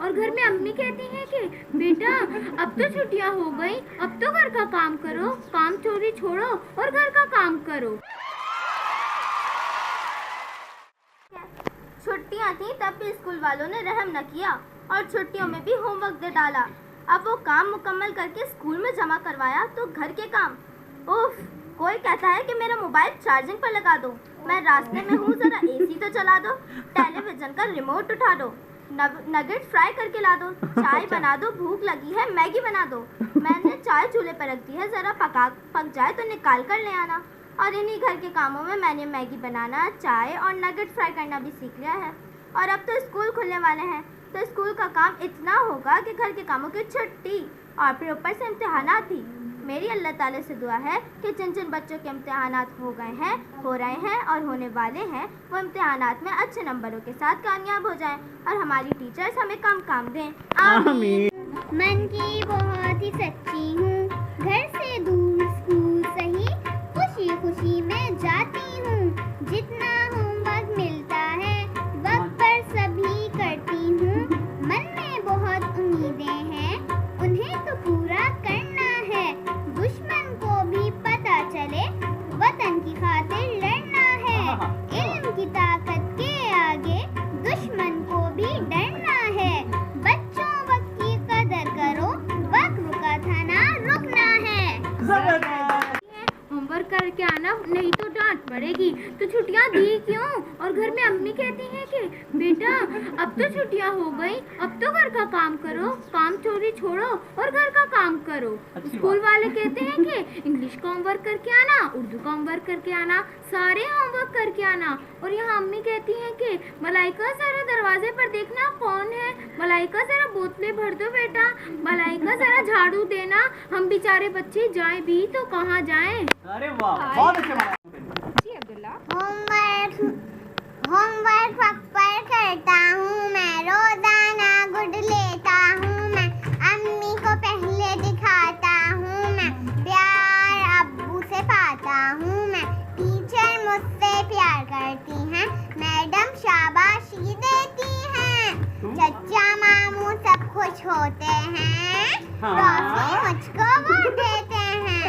और घर में अम्मी कहती हैं कि बेटा अब तो छुट्टियां हो गई, अब तो घर का काम करो, काम चोरी छोड़ो और घर का काम करो। छुट्टियां थी तब भी स्कूल वालों ने रहम न किया और छुट्टियों में भी होमवर्क दे डाला। अब वो काम मुकम्मल करके स्कूल में जमा करवाया तो घर के काम, उफ, कोई कहता है कि मेरा मोबाइल चार्जिंग पर लगा दो, मैं रास्ते में हूँ जरा एसी तो चला दो, टेलीविजन का रिमोट उठा दो, नगेट फ्राई करके ला दो, चाय बना दो, भूख लगी है मैगी बना दो, मैंने चाय चूल्हे पर रख दी है, जरा पक जाए तो निकाल कर ले आना। और इन्हीं घर के कामों में मैंने मैगी बनाना, चाय और नगेट फ्राई करना भी सीख लिया है। और अब तो स्कूल खुलने वाले हैं तो स्कूल का काम इतना होगा कि घर के कामों की छुट्टी और फिर ऊपर से इम्तिहानात थी। मेरी अल्लाह ताला से दुआ है कि जिन जिन बच्चों के इम्तिहानात हो गए हैं, हो रहे हैं और होने वाले हैं, वो इम्तिहानात में अच्छे नंबरों के साथ कामयाब हो जाएं और हमारी टीचर्स हमें कम काम दें। आमीन। मन की बहुत ही सच्ची हूँ, घर से दूर स्कूल सही, खुशी खुशी मैं जाती हूँ, जितना होमवर्क मिलता है वक्त पर सभी करती हूँ, मन में बहुत उम्मीदें हैं, उन्हें तो पूरा करना है, दुश्मन को भी पता चले वतन की खातिर लड़ना है, इल्म की ताकत के आगे दुश्मन को भी डरना है, बच्चों वक्त की कदर करो, वक्त रुका था ना रुकना है। होमवर्क करके आना नहीं तो डांट पड़ेगी, तो छुट्टियां दी क्यों? और घर में अम्मी कहती हैं कि बेटा अब तो छुट्टियां हो गई, अब तो घर का काम करो, काम चोरी छोड़ो और घर का काम करो। स्कूल वाले कहते हैं कि इंग्लिश का होमवर्क करके आना, उर्दू का होमवर्क करके आना, सारे होमवर्क करके आना। और यहाँ अम्मी कहती हैं कि मलाइका जरा दरवाजे पर देखना कौन है, मलाइका जरा बोतलें भर दो बेटा, मलाइका जरा झाड़ू देना, हम बेचारे बच्चे जाएं भी तो कहाँ जाएं। अरे वाह, बहुत अच्छे बात। जी अब्दुल्ला। होमवर्क वक्त पर करता हूँ मैं, रोजाना गुड लेता हूँ मैं, अम्मी को पहले दिखाता हूँ मैं, प्यार अब्बू से पाता हूँ मैं, टीचर मुझसे प्यार करती हैं, मैडम शाबाशी देती हैं, चचा मामू सब खुश होते हैं, ट्रॉफी मुझको वो देते हैं।